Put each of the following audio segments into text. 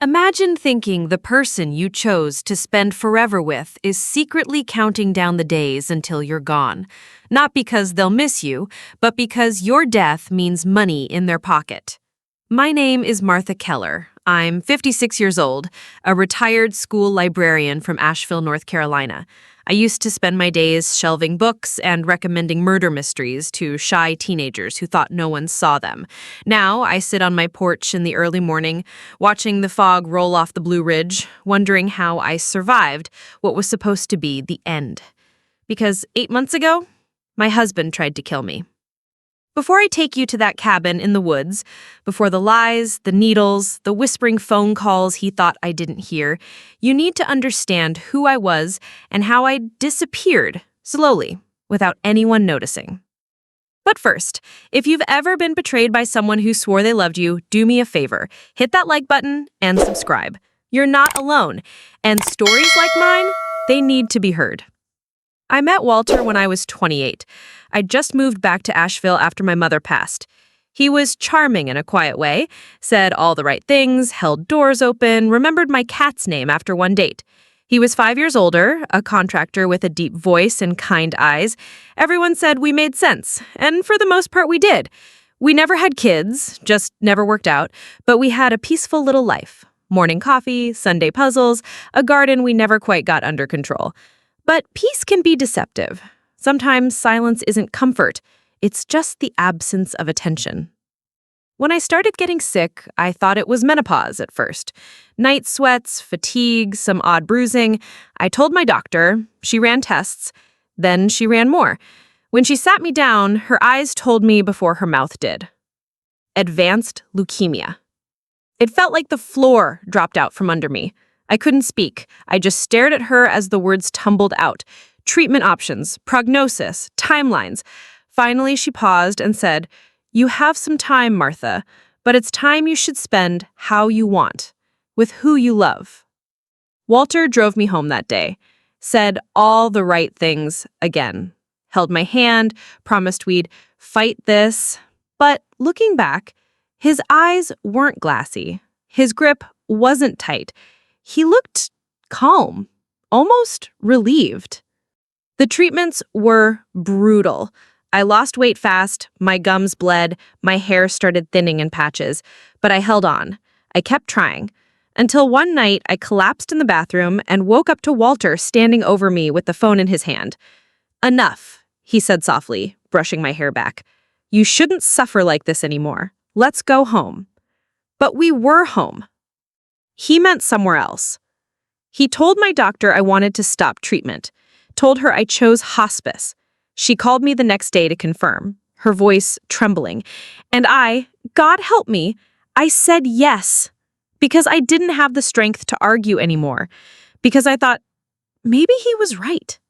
Imagine thinking the person you chose to spend forever with is secretly counting down the days until you're gone. Not because they'll miss you, but because your death means money in their pocket. My name is Martha Keller. I'm 56 years old, a retired school librarian from Asheville, North Carolina. I used to spend my days shelving books and recommending murder mysteries to shy teenagers who thought no one saw them. Now I sit on my porch in the early morning, watching the fog roll off the Blue Ridge, wondering how I survived what was supposed to be the end. Because 8 months ago, my husband tried to kill me. Before I take you to that cabin in the woods, before the lies, the needles, the whispering phone calls he thought I didn't hear, you need to understand who I was and how I disappeared slowly without anyone noticing. But first, if you've ever been betrayed by someone who swore they loved you, do me a favor. Hit that like button and subscribe. You're not alone, and stories like mine, they need to be heard. I met Walter when I was 28. I'd just moved back to Asheville after my mother passed. He was charming in a quiet way, said all the right things, held doors open, remembered my cat's name after one date. He was 5 years older, a contractor with a deep voice and kind eyes. Everyone said we made sense, and for the most part we did. We never had kids, just never worked out, but we had a peaceful little life. Morning coffee, Sunday puzzles, a garden we never quite got under control. But peace can be deceptive. Sometimes silence isn't comfort. It's just the absence of attention. When I started getting sick, I thought it was menopause at first. Night sweats, fatigue, some odd bruising. I told my doctor. She ran tests. Then she ran more. When she sat me down, her eyes told me before her mouth did. Advanced leukemia. It felt like the floor dropped out from under me. I couldn't speak. I just stared at her as the words tumbled out. Treatment options, prognosis, timelines. Finally, she paused and said, "You have some time, Martha, but it's time you should spend how you want, with who you love." Walter drove me home that day, said all the right things again, held my hand, promised we'd fight this. But looking back, his eyes weren't glassy. His grip wasn't tight. He looked calm, almost relieved. The treatments were brutal. I lost weight fast, my gums bled, my hair started thinning in patches, but I held on. I kept trying. Until one night, I collapsed in the bathroom and woke up to Walter standing over me with the phone in his hand. "Enough," he said softly, brushing my hair back. "You shouldn't suffer like this anymore. Let's go home." But we were home. He meant somewhere else. He told my doctor I wanted to stop treatment, told her I chose hospice. She called me the next day to confirm, her voice trembling. And God help me, I said yes, because I didn't have the strength to argue anymore, because I thought, maybe he was right.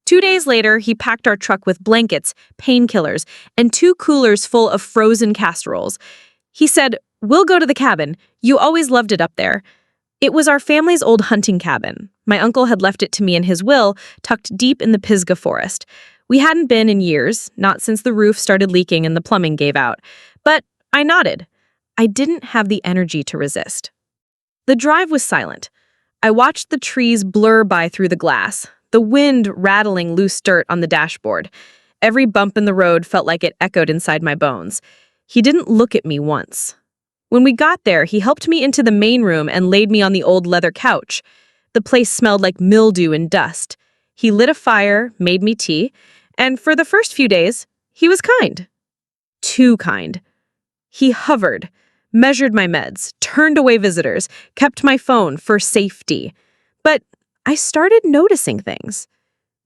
2 days later, he packed our truck with blankets, painkillers, and 2 coolers full of frozen casseroles. He said, "We'll go to the cabin. You always loved it up there." It was our family's old hunting cabin. My uncle had left it to me in his will, tucked deep in the Pisgah forest. We hadn't been in years, not since the roof started leaking and the plumbing gave out. But I nodded. I didn't have the energy to resist. The drive was silent. I watched the trees blur by through the glass, the wind rattling loose dirt on the dashboard. Every bump in the road felt like it echoed inside my bones. He didn't look at me once. When we got there, he helped me into the main room and laid me on the old leather couch. The place smelled like mildew and dust. He lit a fire, made me tea, and for the first few days, he was kind. Too kind. He hovered, measured my meds, turned away visitors, kept my phone for safety. But I started noticing things.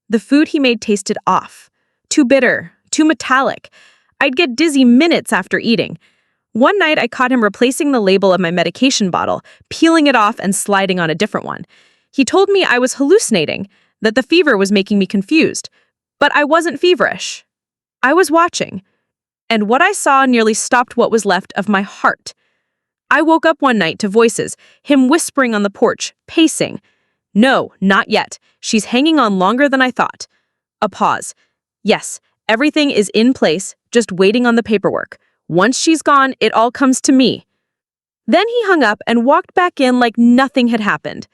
The food he made tasted off, too bitter, too metallic. I'd get dizzy minutes after eating. One night, I caught him replacing the label of my medication bottle, peeling it off and sliding on a different one. He told me I was hallucinating, that the fever was making me confused. But I wasn't feverish. I was watching. And what I saw nearly stopped what was left of my heart. I woke up one night to voices, him whispering on the porch, pacing. "No, not yet. She's hanging on longer than I thought." A pause. "Yes, everything is in place, just waiting on the paperwork. Once she's gone, it all comes to me." Then he hung up and walked back in like nothing had happened.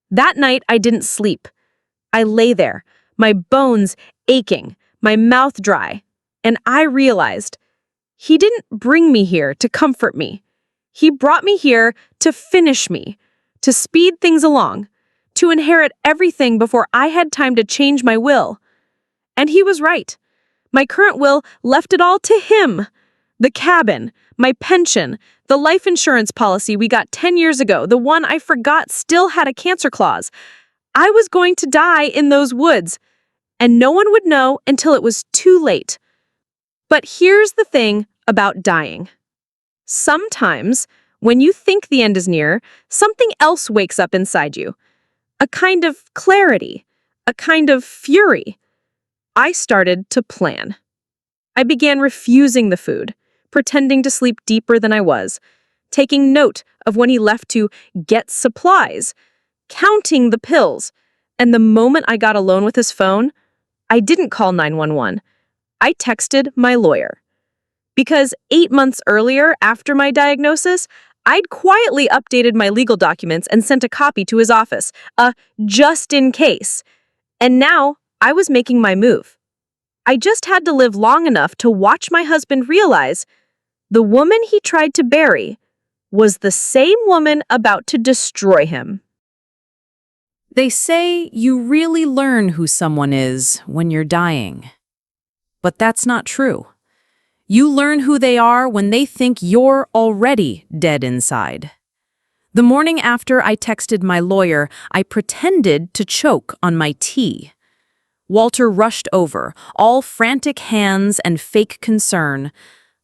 That night, I didn't sleep. I lay there, my bones aching, my mouth dry, and I realized he didn't bring me here to comfort me. He brought me here to finish me, to speed things along, to inherit everything before I had time to change my will. And he was right. My current will left it all to him. The cabin, my pension, the life insurance policy we got 10 years ago, the one I forgot still had a cancer clause. I was going to die in those woods, and no one would know until it was too late. But here's the thing about dying. Sometimes, when you think the end is near, something else wakes up inside you. A kind of clarity, a kind of fury. I started to plan. I began refusing the food, pretending to sleep deeper than I was, taking note of when he left to get supplies, counting the pills, and the moment I got alone with his phone, I didn't call 911. I texted my lawyer. Because 8 months earlier, after my diagnosis, I'd quietly updated my legal documents and sent a copy to his office, just in case. And now, I was making my move. I just had to live long enough to watch my husband realize the woman he tried to bury was the same woman about to destroy him. They say you really learn who someone is when you're dying. But that's not true. You learn who they are when they think you're already dead inside. The morning after I texted my lawyer, I pretended to choke on my tea. Walter rushed over, all frantic hands and fake concern.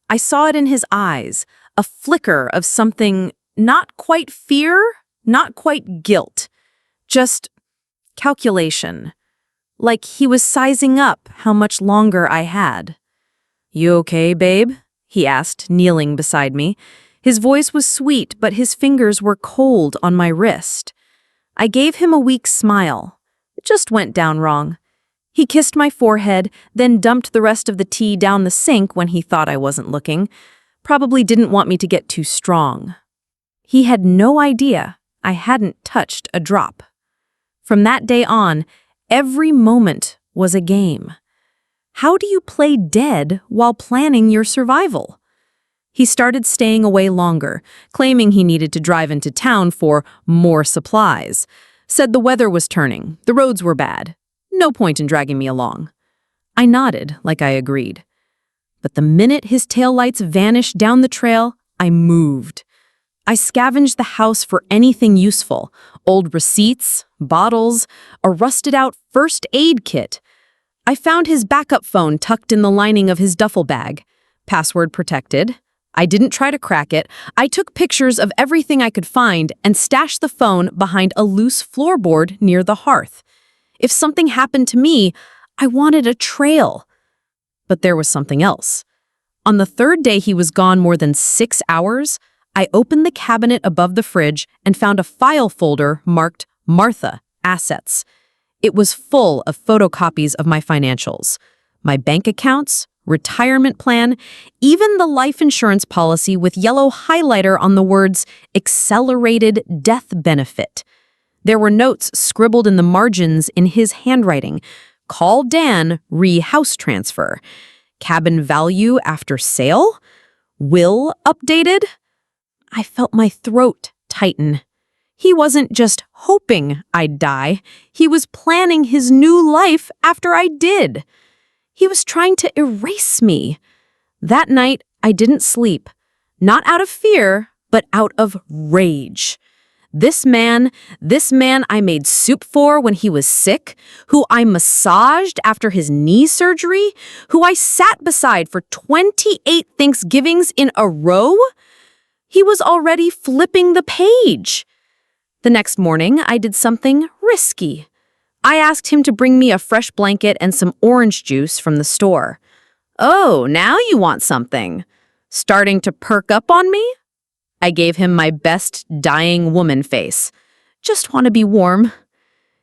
I saw it in his eyes, a flicker of something not quite fear, not quite guilt, just calculation. Like he was sizing up how much longer I had. "You okay, babe?" he asked, kneeling beside me. His voice was sweet, but his fingers were cold on my wrist. I gave him a weak smile. It just went down wrong. He kissed my forehead, then dumped the rest of the tea down the sink when he thought I wasn't looking. Probably didn't want me to get too strong. He had no idea I hadn't touched a drop. From that day on, every moment was a game. How do you play dead while planning your survival? He started staying away longer, claiming he needed to drive into town for more supplies. Said the weather was turning, the roads were bad. No point in dragging me along. I nodded like I agreed. But the minute his taillights vanished down the trail, I moved. I scavenged the house for anything useful, old receipts, bottles, a rusted-out first aid kit. I found his backup phone tucked in the lining of his duffel bag, password protected. I didn't try to crack it. I took pictures of everything I could find and stashed the phone behind a loose floorboard near the hearth. If something happened to me, I wanted a trail. But there was something else. On the third day he was gone more than 6 hours, I opened the cabinet above the fridge and found a file folder marked Martha, Assets. It was full of photocopies of my financials, my bank accounts, retirement plan, even the life insurance policy with yellow highlighter on the words Accelerated Death Benefit. There were notes scribbled in the margins in his handwriting. Call Dan, re-house transfer. Cabin value after sale? Will updated? I felt my throat tighten. He wasn't just hoping I'd die. He was planning his new life after I did. He was trying to erase me. That night, I didn't sleep. Not out of fear, but out of rage. This man I made soup for when he was sick, who I massaged after his knee surgery, who I sat beside for 28 Thanksgivings in a row, he was already flipping the page. The next morning, I did something risky. I asked him to bring me a fresh blanket and some orange juice from the store. "Oh, now you want something. Starting to perk up on me?" I gave him my best dying woman face. "Just want to be warm."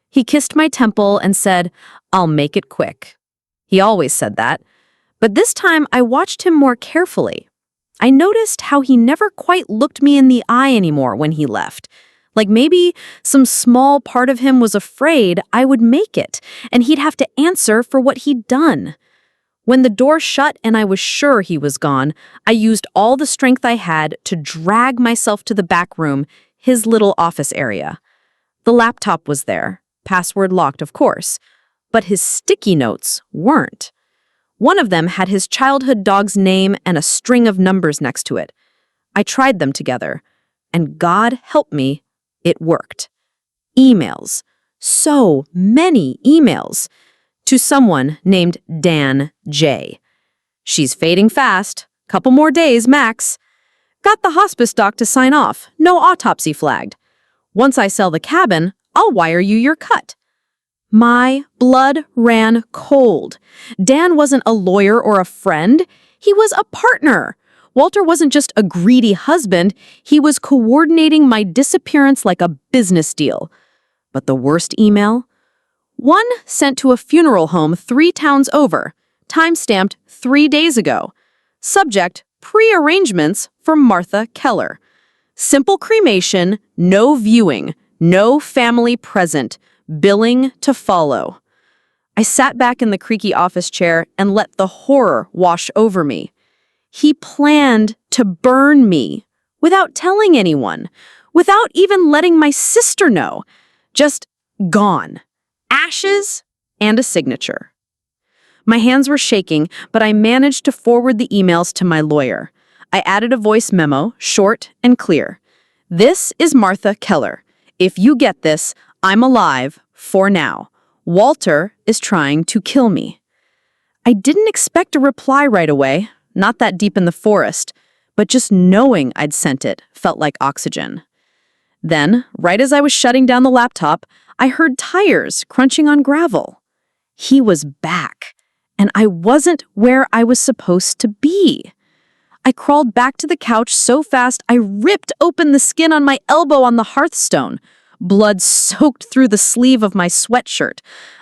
He kissed my temple and said, "I'll make it quick." He always said that. But this time I watched him more carefully. I noticed how he never quite looked me in the eye anymore when he left. Like maybe some small part of him was afraid I would make it, and he'd have to answer for what he'd done. When the door shut and I was sure he was gone, I used all the strength I had to drag myself to the back room, his little office area. The laptop was there, password locked of course, but his sticky notes weren't. One of them had his childhood dog's name and a string of numbers next to it. I tried them together, and God help me, it worked. Emails. So many emails. To someone named Dan J. She's fading fast. Couple more days, max. Got the hospice doc to sign off. No autopsy flagged. Once I sell the cabin, I'll wire you your cut. My blood ran cold. Dan wasn't a lawyer or a friend. He was a partner. Walter wasn't just a greedy husband. He was coordinating my disappearance like a business deal. But the worst email? One sent to a funeral home 3 towns over, time-stamped 3 days ago. Subject, pre-arrangements for Martha Keller. Simple cremation, no viewing, no family present, billing to follow. I sat back in the creaky office chair and let the horror wash over me. He planned to burn me without telling anyone, without even letting my sister know. Just gone. Ashes and a signature. My hands were shaking, but I managed to forward the emails to my lawyer. I added a voice memo, short and clear. This is Martha Keller. If you get this, I'm alive for now. Walter is trying to kill me. I didn't expect a reply right away, not that deep in the forest, but just knowing I'd sent it felt like oxygen. Then, right as I was shutting down the laptop, I heard tires crunching on gravel. He was back, and I wasn't where I was supposed to be. I crawled back to the couch so fast I ripped open the skin on my elbow on the hearthstone. Blood soaked through the sleeve of my sweatshirt.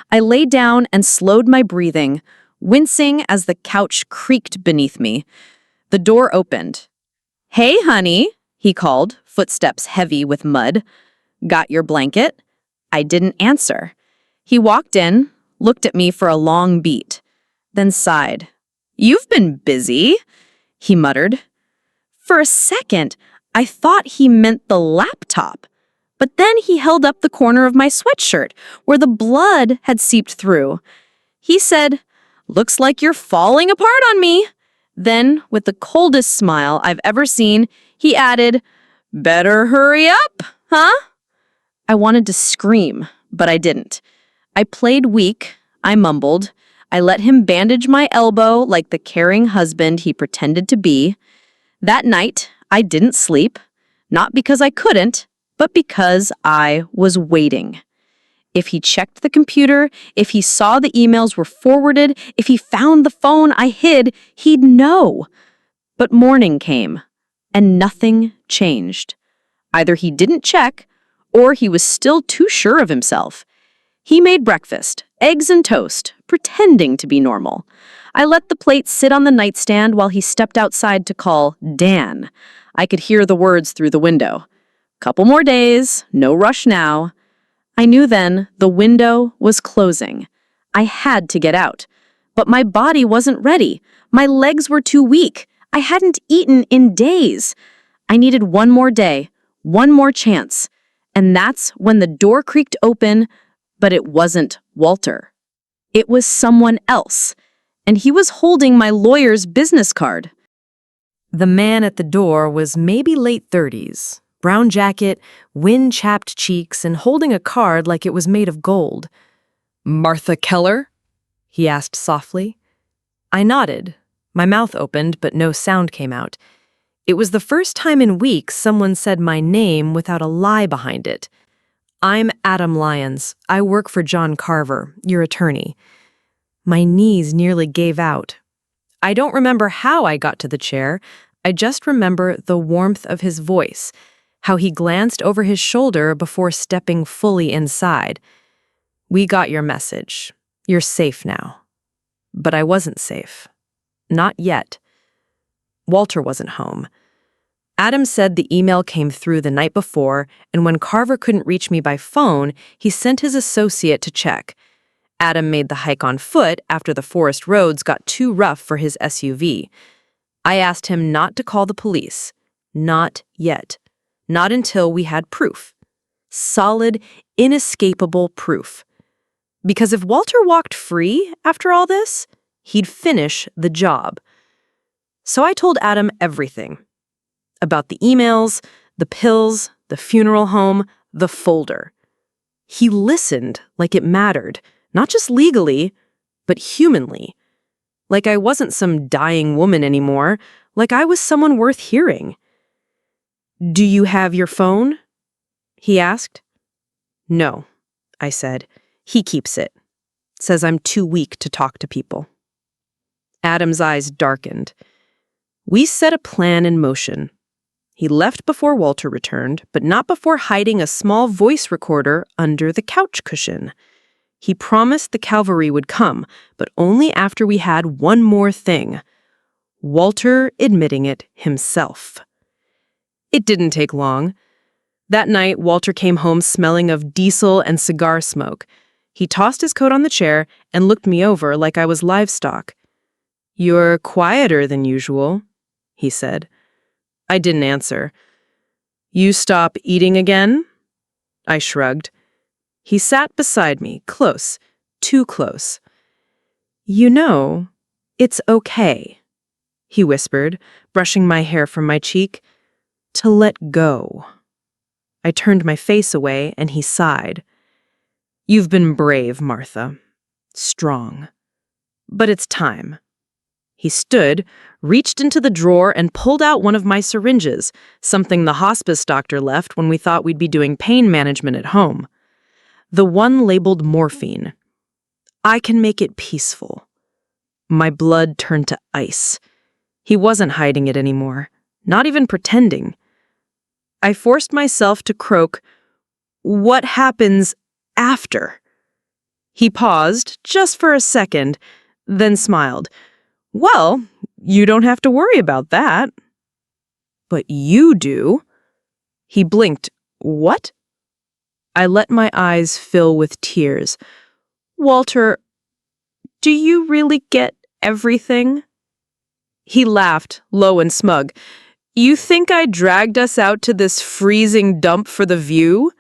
I lay down and slowed my breathing, wincing as the couch creaked beneath me. The door opened. "Hey, honey," he called, footsteps heavy with mud. "Got your blanket?" I didn't answer. He walked in, looked at me for a long beat, then sighed. "You've been busy," he muttered. For a second, I thought he meant the laptop. But then he held up the corner of my sweatshirt, where the blood had seeped through. He said, "Looks like you're falling apart on me." Then, with the coldest smile I've ever seen, he added, "Better hurry up, huh?" I wanted to scream, but I didn't. I played weak, I mumbled. I let him bandage my elbow like the caring husband he pretended to be. That night, I didn't sleep, not because I couldn't, but because I was waiting. If he checked the computer, if he saw the emails were forwarded, if he found the phone I hid, he'd know. But morning came, and nothing changed. Either he didn't check, or he was still too sure of himself. He made breakfast, eggs and toast, pretending to be normal. I let the plate sit on the nightstand while he stepped outside to call Dan. I could hear the words through the window. Couple more days, no rush now. I knew then the window was closing. I had to get out. But my body wasn't ready. My legs were too weak. I hadn't eaten in days. I needed one more day, one more chance. And that's when the door creaked open, but it wasn't Walter. It was someone else. And he was holding my lawyer's business card. The man at the door was maybe late 30s. Brown jacket, wind-chapped cheeks, and holding a card like it was made of gold. "Martha Keller?" he asked softly. I nodded. My mouth opened, but no sound came out. It was the first time in weeks someone said my name without a lie behind it. "I'm Adam Lyons. I work for John Carver, your attorney." My knees nearly gave out. I don't remember how I got to the chair. I just remember the warmth of his voice, how he glanced over his shoulder before stepping fully inside. "We got your message. You're safe now." But I wasn't safe. Not yet. Walter wasn't home. Adam said the email came through the night before, and when Carver couldn't reach me by phone, he sent his associate to check. Adam made the hike on foot after the forest roads got too rough for his SUV. I asked him not to call the police. Not yet. Not until we had proof. Solid, inescapable proof. Because if Walter walked free after all this, he'd finish the job. So I told Adam everything. About the emails, the pills, the funeral home, the folder. He listened like it mattered, not just legally, but humanly. Like I wasn't some dying woman anymore, like I was someone worth hearing. "Do you have your phone?" he asked. "No," I said. "He keeps it. Says I'm too weak to talk to people." Adam's eyes darkened. We set a plan in motion. He left before Walter returned, but not before hiding a small voice recorder under the couch cushion. He promised the cavalry would come, but only after we had one more thing. Walter admitting it himself. It didn't take long. That night, Walter came home smelling of diesel and cigar smoke. He tossed his coat on the chair and looked me over like I was livestock. "You're quieter than usual," he said. I didn't answer. "You stop eating again?" I shrugged. He sat beside me, close, too close. "You know, it's okay," he whispered, brushing my hair from my cheek, "to let go." I turned my face away and he sighed. "You've been brave, Martha. Strong. But it's time." He stood, reached into the drawer, and pulled out one of my syringes, something the hospice doctor left when we thought we'd be doing pain management at home. The one labeled morphine. "I can make it peaceful." My blood turned to ice. He wasn't hiding it anymore, not even pretending. I forced myself to croak, "What happens after?" He paused, just for a second, then smiled. "Well, you don't have to worry about that." "But you do." He blinked. "What?" I let my eyes fill with tears. "Walter, do you really get everything?" He laughed, low and smug. "You think I dragged us out to this freezing dump for the view?"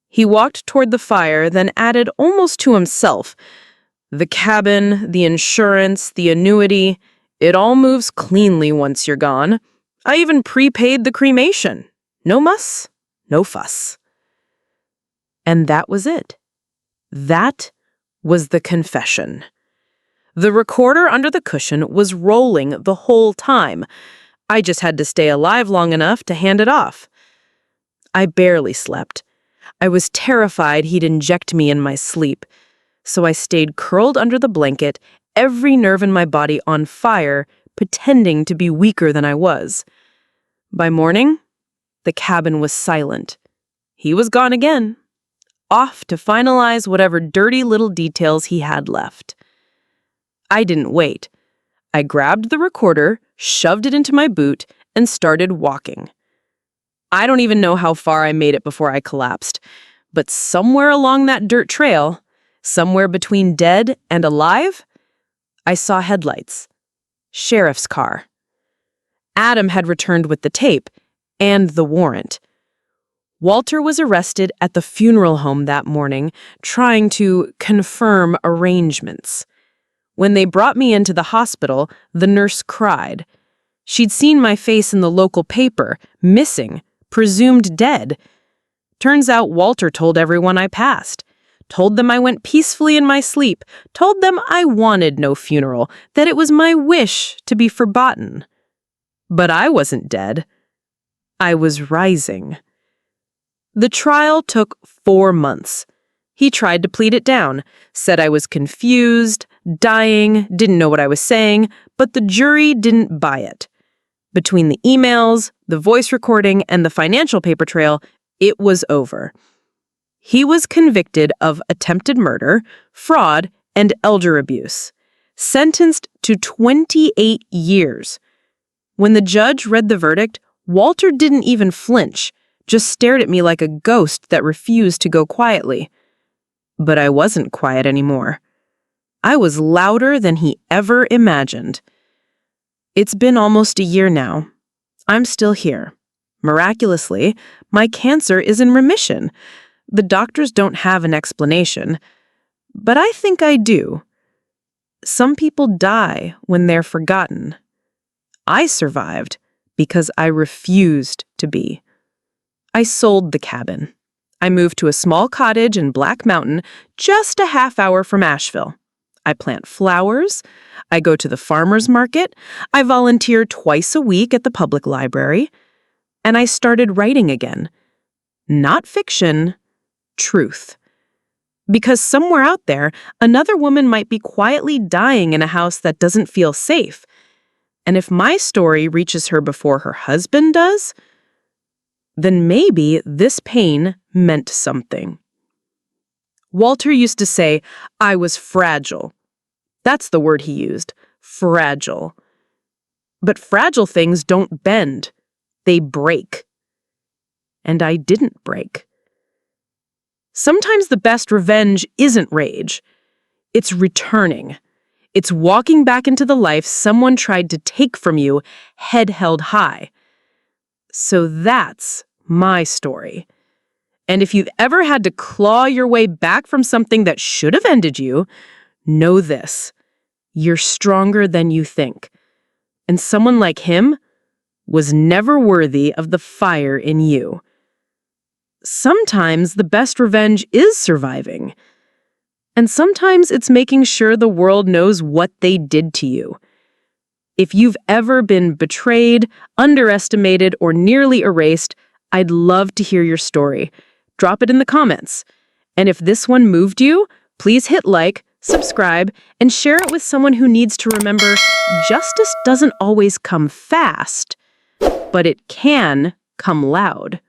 He walked toward the fire, then added almost to himself, "The cabin, the insurance, the annuity, it all moves cleanly once you're gone. I even prepaid the cremation. No muss, no fuss." And that was it. That was the confession. The recorder under the cushion was rolling the whole time. I just had to stay alive long enough to hand it off. I barely slept. I was terrified he'd inject me in my sleep. So I stayed curled under the blanket, every nerve in my body on fire, pretending to be weaker than I was. By morning, the cabin was silent. He was gone again, off to finalize whatever dirty little details he had left. I didn't wait. I grabbed the recorder, shoved it into my boot, and started walking. I don't even know how far I made it before I collapsed, but somewhere along that dirt trail, somewhere between dead and alive, I saw headlights. Sheriff's car. Adam had returned with the tape and the warrant. Walter was arrested at the funeral home that morning, trying to confirm arrangements. When they brought me into the hospital, the nurse cried. She'd seen my face in the local paper, missing, presumed dead. Turns out Walter told everyone I passed. Told them I went peacefully in my sleep. Told them I wanted no funeral, that it was my wish to be forgotten. But I wasn't dead. I was rising. The trial took 4 months. He tried to plead it down, said I was confused, dying, didn't know what I was saying, but the jury didn't buy it. Between the emails, the voice recording, and the financial paper trail, it was over. He was convicted of attempted murder, fraud, and elder abuse, sentenced to 28 years. When the judge read the verdict, Walter didn't even flinch, just stared at me like a ghost that refused to go quietly. But I wasn't quiet anymore. I was louder than he ever imagined. It's been almost a year now. I'm still here. Miraculously, my cancer is in remission. The doctors don't have an explanation, but I think I do. Some people die when they're forgotten. I survived because I refused to be. I sold the cabin. I moved to a small cottage in Black Mountain, just a half hour from Asheville. I plant flowers. I go to the farmer's market. I volunteer twice a week at the public library. And I started writing again. Not fiction, truth. Because somewhere out there, another woman might be quietly dying in a house that doesn't feel safe. And if my story reaches her before her husband does, then maybe this pain meant something. Walter used to say, I was fragile. That's the word he used, fragile. But fragile things don't bend. They break. And I didn't break. Sometimes the best revenge isn't rage. It's returning. It's walking back into the life someone tried to take from you, head held high. So that's my story. And if you've ever had to claw your way back from something that should have ended you, know this. You're stronger than you think. And someone like him was never worthy of the fire in you. Sometimes the best revenge is surviving. And sometimes it's making sure the world knows what they did to you. If you've ever been betrayed, underestimated, or nearly erased, I'd love to hear your story. Drop it in the comments. And if this one moved you, please hit like, subscribe, and share it with someone who needs to remember justice doesn't always come fast, but it can come loud.